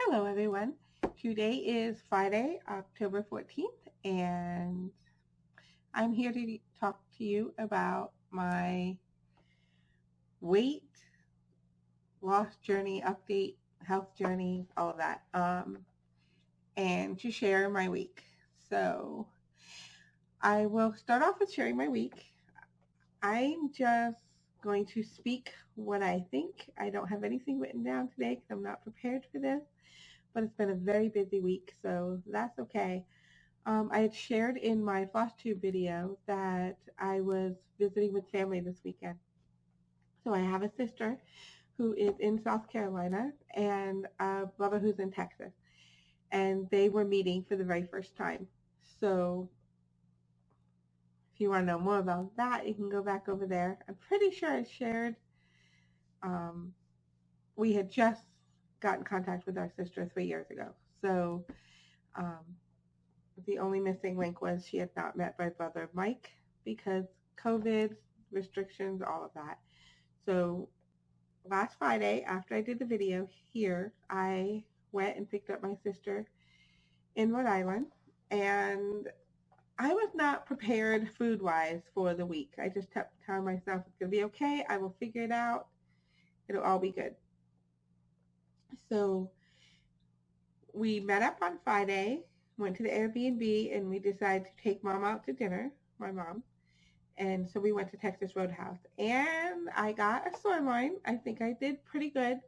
Hello, everyone. Today is Friday, October 14th, and I'm here to talk to you about my weight loss journey update, health journey, all of that, and to share my week. So I will start off with sharing my week. I'm just going to speak what I think. I don't have anything written down today because I'm not prepared for this, but it's been a very busy week, so that's okay. I had shared in my FlossTube video that I was visiting with family this weekend. So I have a sister who is in South Carolina and a brother who's in Texas. And they were meeting for the very first time. So if you want to know more about that, you can go back over there. I'm pretty sure I shared, we had just got in contact with our sister 3 years ago. So um, the only missing link was she had not met my brother Mike because COVID restrictions, all of that. So last Friday, after I did the video here, I went and picked up my sister in Rhode Island, and I was not prepared food-wise for the week. I just kept telling myself it's going to be okay. I will figure it out. It'll all be good. So we met up on Friday, went to the Airbnb, and we decided to take mom out to dinner, my mom. And so we went to Texas Roadhouse. And I got a sirloin. I think I did pretty good.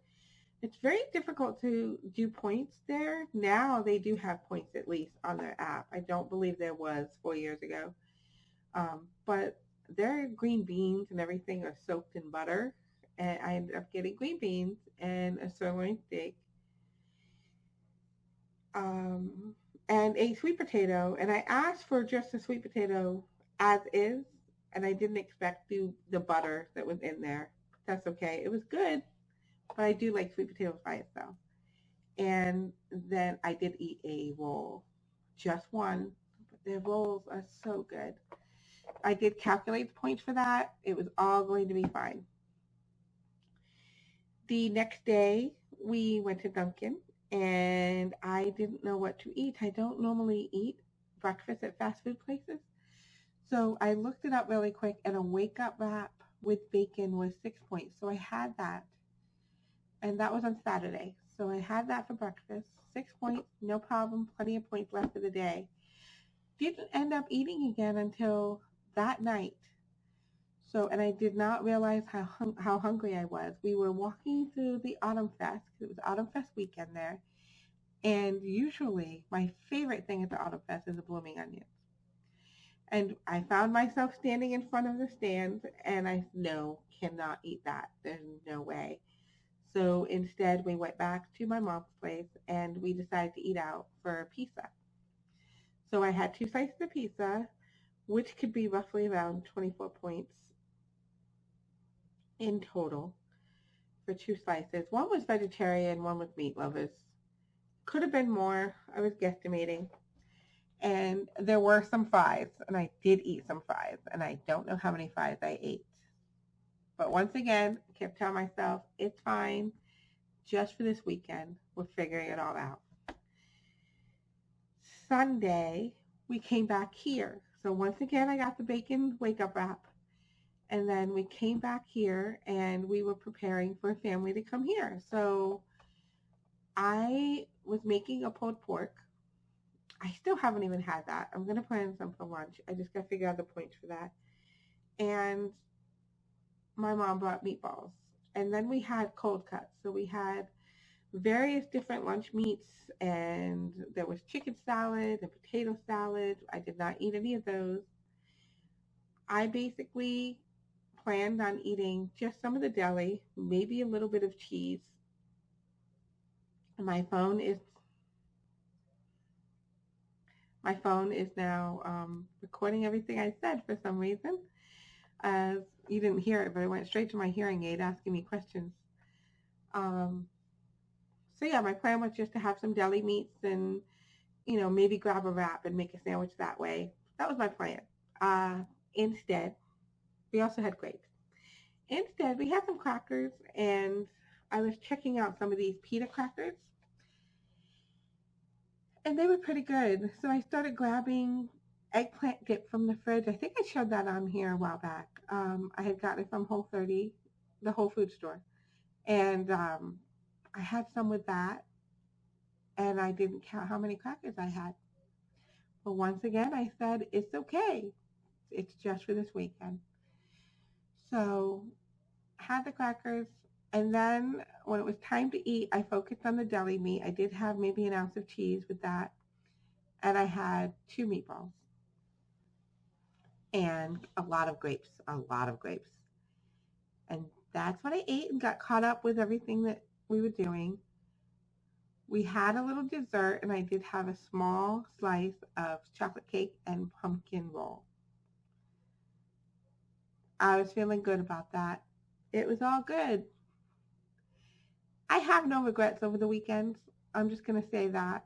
It's very difficult to do points there. Now they do have points at least on their app. I don't believe there was 4 years ago. But their green beans and everything are soaked in butter. And I ended up getting green beans and a sirloin steak. And a sweet potato. And I asked for just a sweet potato as is. And I didn't expect the butter that was in there. That's okay. It was good, but I do like sweet potatoes by itself. And then I did eat a roll, just one, but their rolls are so good. I did calculate the points for that. It was all going to be fine. The next day, we went to Dunkin', and I didn't know what to eat. I don't normally eat breakfast at fast food places. So I looked it up really quick, and a wake-up wrap with bacon was 6 points. So I had that, and that was on Saturday. So I had that for breakfast. 6 points, no problem, plenty of points left for the day. Didn't end up eating again until that night. So, and I did not realize how hungry I was. We were walking through the Autumn Fest. It was Autumn Fest weekend there. And usually my favorite thing at the Autumn Fest is the blooming onions. And I found myself standing in front of the stand, and I no, cannot eat that. There's no way. So instead, we went back to my mom's place, and we decided to eat out for a pizza. So I had 2 slices of pizza, which could be roughly around 24 points in total for 2 slices. One was vegetarian, one was meat lovers. Could have been more. I was guesstimating. And there were some fries, and I did eat some fries, and I don't know how many fries I ate. But once again, I kept telling myself, it's fine. Just for this weekend, we're figuring it all out. Sunday, we came back here. So once again, I got the bacon wake-up wrap. And then we came back here, and we were preparing for a family to come here. So I was making a pulled pork. I still haven't even had that. I'm going to plan some for lunch. I just got to figure out the points for that. And my mom brought meatballs. And then we had cold cuts. So we had various different lunch meats, and there was chicken salad and potato salad. I did not eat any of those. I basically planned on eating just some of the deli, maybe a little bit of cheese. My phone is now recording everything I said for some reason. You didn't hear it, but it went straight to my hearing aid asking me questions. So yeah, my plan was just to have some deli meats and, maybe grab a wrap and make a sandwich that way. That was my plan. Instead, we also had grapes. We had some crackers, and I was checking out some of these pita crackers. and they were pretty good. So I started grabbing eggplant dip from the fridge. I think I showed that on here a while back. I had gotten it from Whole30, the Whole Food store, and I had some with that, and I didn't count how many crackers I had. But once again, I said, it's okay. It's just for this weekend. So I had the crackers. And then when it was time to eat, I focused on the deli meat. I did have maybe an ounce of cheese with that. And I had 2 meatballs and a lot of grapes, a lot of grapes. And that's what I ate and got caught up with everything that we were doing. We had a little dessert, and I did have a small slice of chocolate cake and pumpkin roll. I was feeling good about that. It was all good. I have no regrets over the weekends. I'm just going to say that.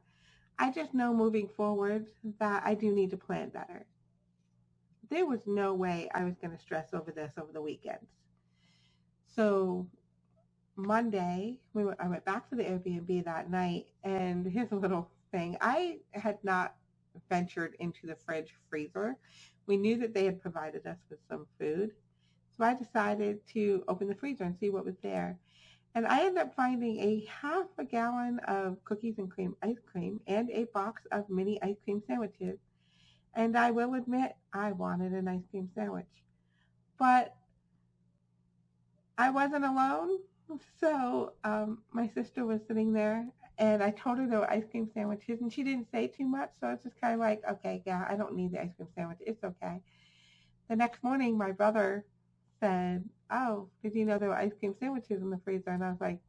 I just know moving forward that I do need to plan better. There was no way I was going to stress over this over the weekends. So Monday, I went back to the Airbnb that night, and here's a little thing. I had not ventured into the fridge freezer. We knew that they had provided us with some food. So I decided to open the freezer and see what was there. And I ended up finding a half a gallon of cookies and cream ice cream and a box of mini ice cream sandwiches. And I will admit, I wanted an ice cream sandwich. But I wasn't alone. So my sister was sitting there, and I told her there were ice cream sandwiches, and she didn't say too much. So it's just kind of like, okay, yeah, I don't need the ice cream sandwich. It's okay. The next morning, my brother said, oh, did you know there were ice cream sandwiches in the freezer? And I was like,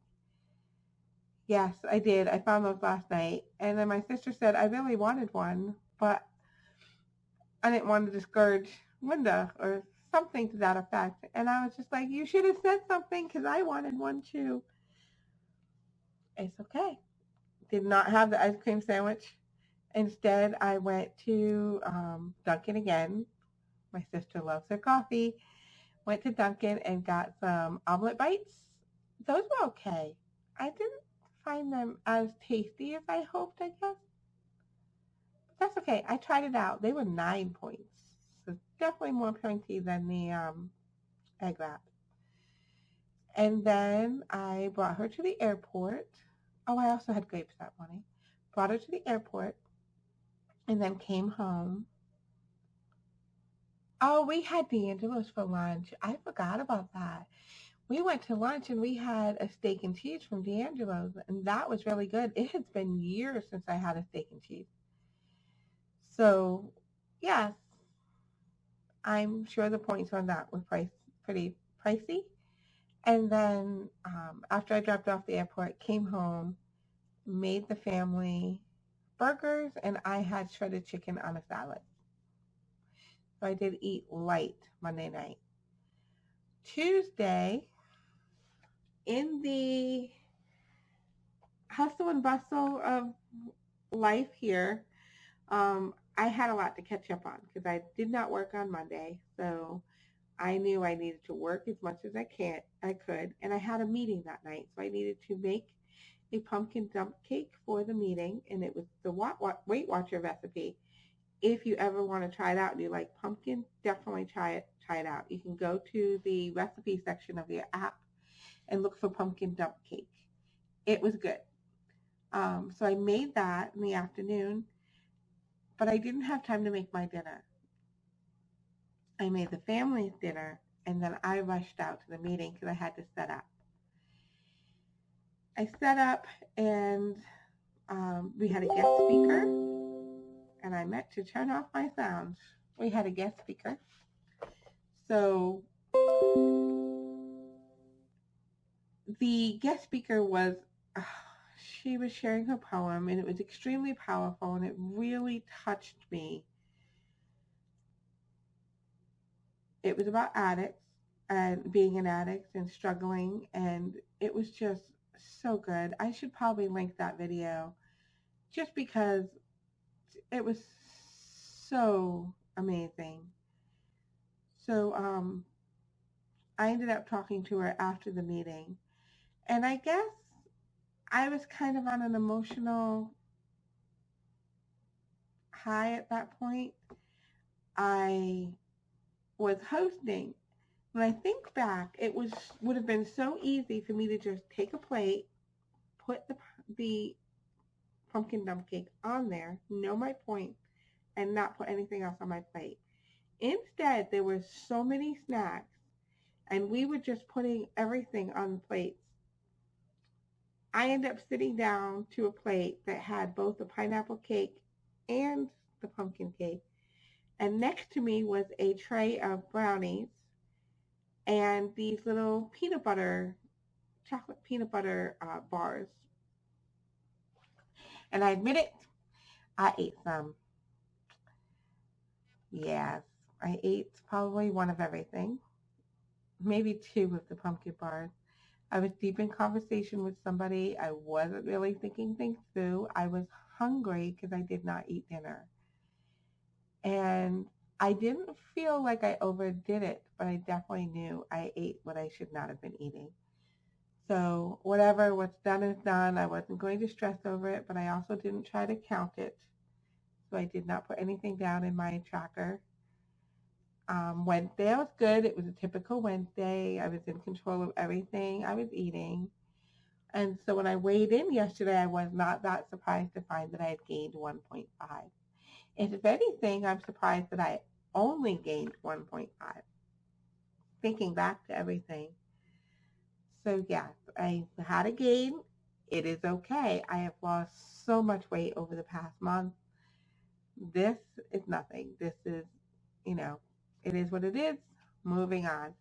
yes, I did. I found those last night. And then my sister said, I really wanted one, but I didn't want to discourage Linda or something to that effect. And I was just like, you should have said something because I wanted one too. It's okay. Did not have the ice cream sandwich. Instead, I went to Dunkin' again. My sister loves her coffee. Went to Dunkin' and got some omelet bites. Those were okay. I didn't find them as tasty as I hoped, I guess. But that's okay. I tried it out. They were 9 points. So definitely more pointy than the egg wrap. And then I brought her to the airport. Oh, I also had grapes that morning. Brought her to the airport and then came home. Oh, we had D'Angelo's for lunch. I forgot about that. We went to lunch and we had a steak and cheese from D'Angelo's, and that was really good. It has been years since I had a steak and cheese. So, yes, I'm sure the points on that were pretty pricey. And then after I dropped off the airport, came home, made the family burgers, and I had shredded chicken on a salad. So I did eat light Monday night. Tuesday, in the hustle and bustle of life here, I had a lot to catch up on because I did not work on Monday. So I knew I needed to work as much as I could, and I had a meeting that night. So I needed to make a pumpkin dump cake for the meeting, and it was the Weight Watcher recipe. If you ever want to try it out and you like pumpkin, definitely try it out. You can go to the recipe section of your app and look for pumpkin dump cake. It was good. So I made that in the afternoon, but I didn't have time to make my dinner. I made the family's dinner, and then I rushed out to the meeting because I had to set up. I set up, and we had a guest speaker, and I meant to turn off my sound. We had a guest speaker. So the guest speaker was, she was sharing her poem, and it was extremely powerful, and it really touched me. It was about addicts and being an addict and struggling, and it was just so good. I should probably link that video just because it was so amazing. So I ended up talking to her after the meeting, and I guess I was kind of on an emotional high at that point. I was hosting. When I think back, would have been so easy for me to just take a plate, put the pumpkin dump cake on there, know my point, and not put anything else on my plate. Instead, there were so many snacks, and we were just putting everything on the plates. I ended up sitting down to a plate that had both the pineapple cake and the pumpkin cake. And next to me was a tray of brownies and these little chocolate peanut butter bars. And I admit it, I ate some. Yes, I ate probably one of everything, maybe two of the pumpkin bars. I was deep in conversation with somebody. I wasn't really thinking things through. I was hungry because I did not eat dinner. And I didn't feel like I overdid it, but I definitely knew I ate what I should not have been eating. So what's done is done. I wasn't going to stress over it, but I also didn't try to count it. So I did not put anything down in my tracker. Wednesday was good. It was a typical Wednesday. I was in control of everything I was eating. And so when I weighed in yesterday, I was not that surprised to find that I had gained 1.5. If anything, I'm surprised that I only gained 1.5. Thinking back to everything. So yes, I had a gain. It is okay. I have lost so much weight over the past month. This is nothing. This is, it is what it is. Moving on.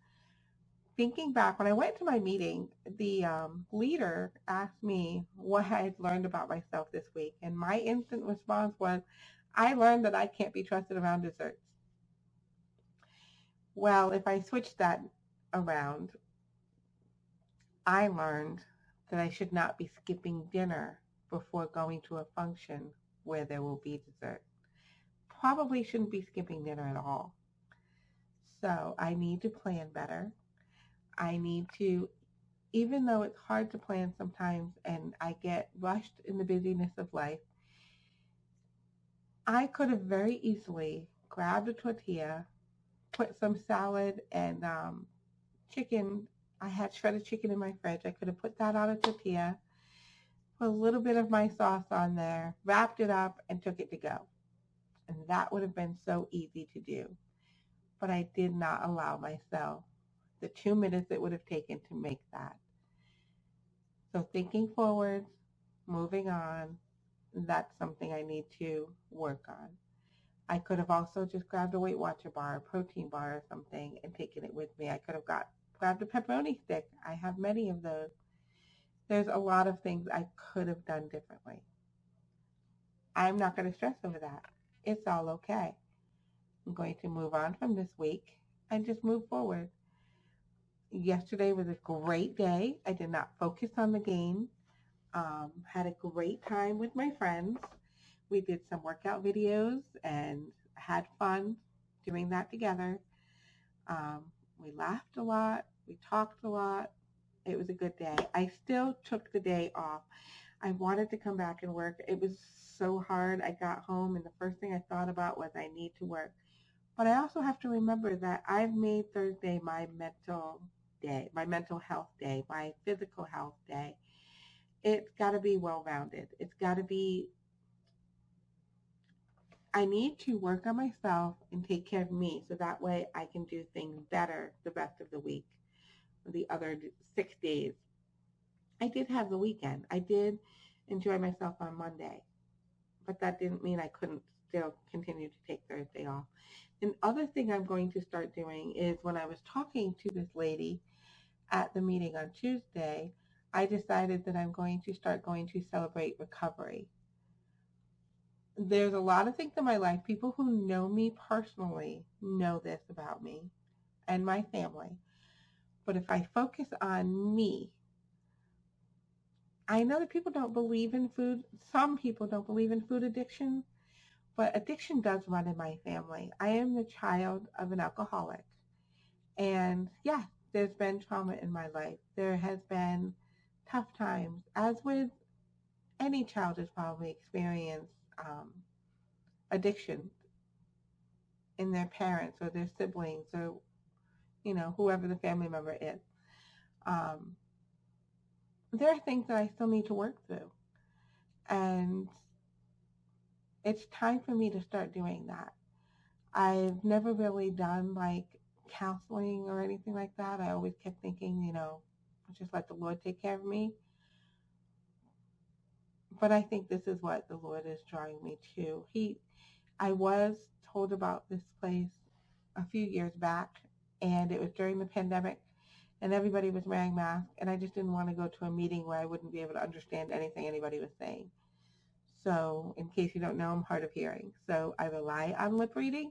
Thinking back, when I went to my meeting, the leader asked me what I had learned about myself this week. And my instant response was, I learned that I can't be trusted around desserts. Well, if I switch that around, I learned that I should not be skipping dinner before going to a function where there will be dessert. Probably shouldn't be skipping dinner at all. So I need to plan better. I need to, even though it's hard to plan sometimes and I get rushed in the busyness of life, I could have very easily grabbed a tortilla, put some salad and chicken. I had shredded chicken in my fridge. I could have put that on a tortilla, put a little bit of my sauce on there, wrapped it up, and took it to go. And that would have been so easy to do. But I did not allow myself the 2 minutes it would have taken to make that. So thinking forward, moving on, that's something I need to work on. I could have also just grabbed a Weight Watcher bar, a protein bar or something and taken it with me. I could have grabbed a pepperoni stick. I have many of those. There's a lot of things I could have done differently. I'm not going to stress over that. It's all okay. I'm going to move on from this week and just move forward. Yesterday was a great day. I did not focus on the game. Had a great time with my friends. We did some workout videos and had fun doing that together. We laughed a lot. We talked a lot. It was a good day. I still took the day off. I wanted to come back and work. It was so hard. I got home and the first thing I thought about was I need to work. But I also have to remember that I've made Thursday my mental day, my mental health day, my physical health day. It's got to be well-rounded. It's got to be, I need to work on myself and take care of me so that way I can do things better the rest of the week, the other 6 days. I did have the weekend. I did enjoy myself on Monday, but that didn't mean I couldn't still continue to take Thursday off. And other thing I'm going to start doing is when I was talking to this lady at the meeting on Tuesday, I decided that I'm going to start going to Celebrate Recovery. There's a lot of things in my life, people who know me personally know this about me and my family. But if I focus on me, I know that people don't believe in food. Some people don't believe in food addiction, but addiction does run in my family. I am the child of an alcoholic. And yeah, there's been trauma in my life. There has been tough times, as with any child has probably experienced addiction in their parents or their siblings or, whoever the family member is. There are things that I still need to work through. And it's time for me to start doing that. I've never really done like counseling or anything like that. I always kept thinking, just let the Lord take care of me. But I think this is what the Lord is drawing me to. I was told about this place a few years back, and it was during the pandemic, and everybody was wearing masks, and I just didn't want to go to a meeting where I wouldn't be able to understand anything anybody was saying. So in case you don't know, I'm hard of hearing. So I rely on lip reading.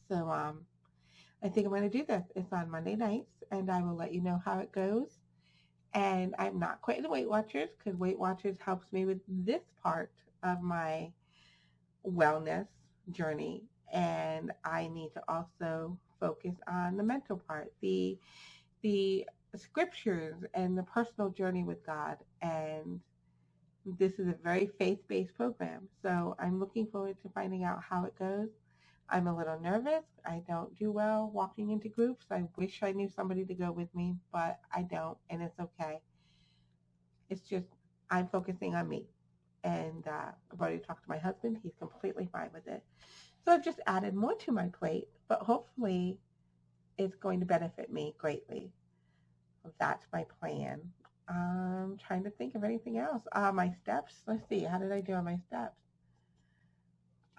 So I think I'm going to do this. It's on Monday nights, and I will let you know how it goes. And I'm not quitting Weight Watchers because Weight Watchers helps me with this part of my wellness journey. And I need to also focus on the mental part, the scriptures and the personal journey with God. And this is a very faith-based program. So I'm looking forward to finding out how it goes. I'm a little nervous. I don't do well walking into groups. I wish I knew somebody to go with me, but I don't, and it's okay. It's just I'm focusing on me. And I've already talked to my husband. He's completely fine with it. So I've just added more to my plate, but hopefully it's going to benefit me greatly. That's my plan. I'm trying to think of anything else. My steps. Let's see. How did I do on my steps?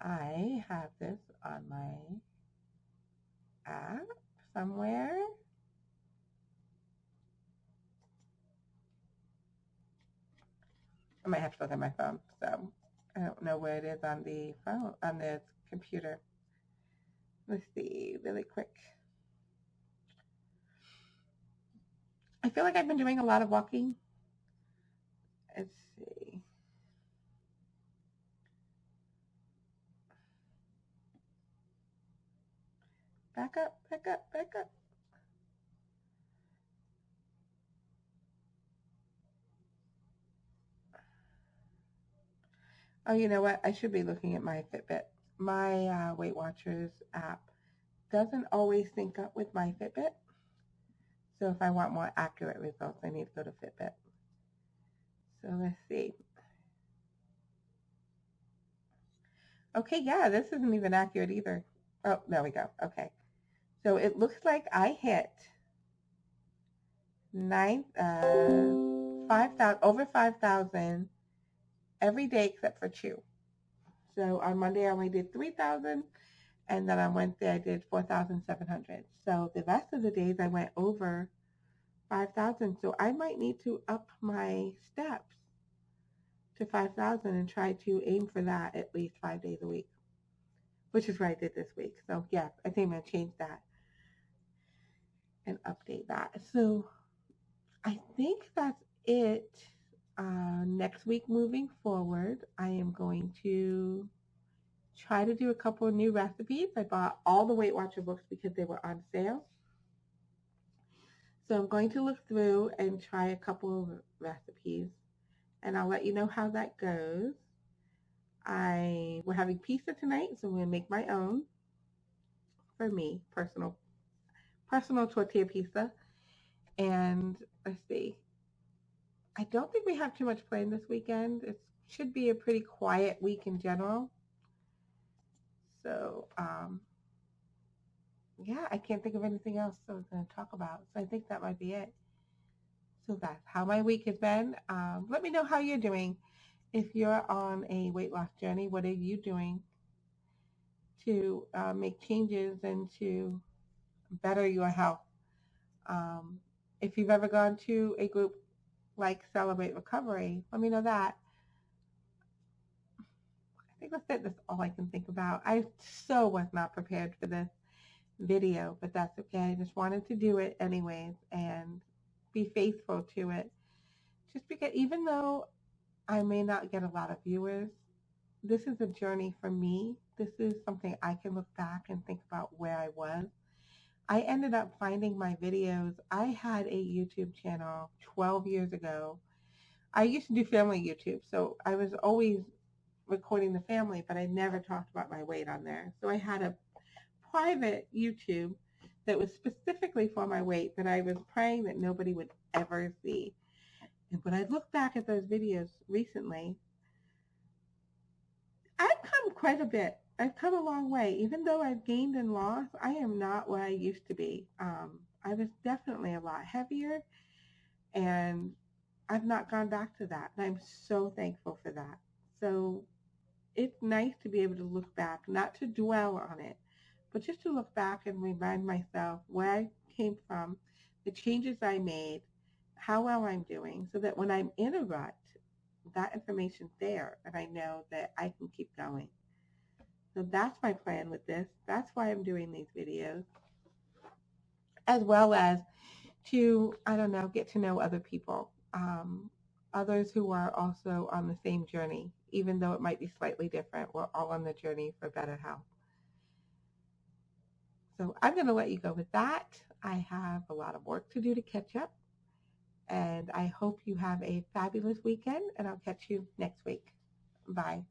I have this on my app somewhere. I might have to look at my phone. So I don't know where it is on the phone, on the computer. Let's see, really quick. I feel like I've been doing a lot of walking. Let's see. Back up, back up, back up. Oh, you know what? I should be looking at my Fitbit. My Weight Watchers app doesn't always sync up with my Fitbit. So if I want more accurate results, I need to go to Fitbit. So let's see. Okay, yeah, this isn't even accurate either. Oh, there we go. Okay. So it looks like I hit 5,000, over 5,000 every day except for 2. So on Monday I only did 3,000, and then on Wednesday I did 4,700. So the rest of the days I went over 5,000. So I might need to up my steps to 5,000 and try to aim for that at least 5 days a week, which is what I did this week. So yeah, I think I'm going to change that and update that. So I think that's it. Next week moving forward, I am going to try to do a couple of new recipes. I bought all the Weight Watcher books because they were on sale. So I'm going to look through and try a couple of recipes, and I'll let you know how that goes. We're having pizza tonight, so I'm going to make my own for me, personal tortilla pizza. And let's see. I don't think we have too much planned this weekend. It should be a pretty quiet week in general. So, yeah, I can't think of anything else I was going to talk about. So I think that might be it. So that's how my week has been. Let me know how you're doing. If you're on a weight loss journey, what are you doing to make changes and to better your health? If you've ever gone to a group like Celebrate Recovery, let me know that. I think that's it. That's all I can think about. I so was not prepared for this video, but that's okay. I just wanted to do it anyways and be faithful to it. Just because even though I may not get a lot of viewers, this is a journey for me. This is something I can look back and think about where I was. I ended up finding my videos. I had a YouTube channel 12 years ago. I used to do family YouTube, so I was always recording the family, but I never talked about my weight on there. So I had a private YouTube that was specifically for my weight that I was praying that nobody would ever see. And when I look back at those videos recently, I've come quite a bit. I've come a long way. Even though I've gained and lost, I am not where I used to be. I was definitely a lot heavier, and I've not gone back to that. And I'm so thankful for that. So it's nice to be able to look back, not to dwell on it, but just to look back and remind myself where I came from, the changes I made, how well I'm doing, so that when I'm in a rut, that information's there and I know that I can keep going. So that's my plan with this. That's why I'm doing these videos, as well as to, I don't know, get to know other people, others who are also on the same journey, even though it might be slightly different. We're all on the journey for better health. So I'm going to let you go with that. I have a lot of work to do to catch up, and I hope you have a fabulous weekend, and I'll catch you next week. Bye.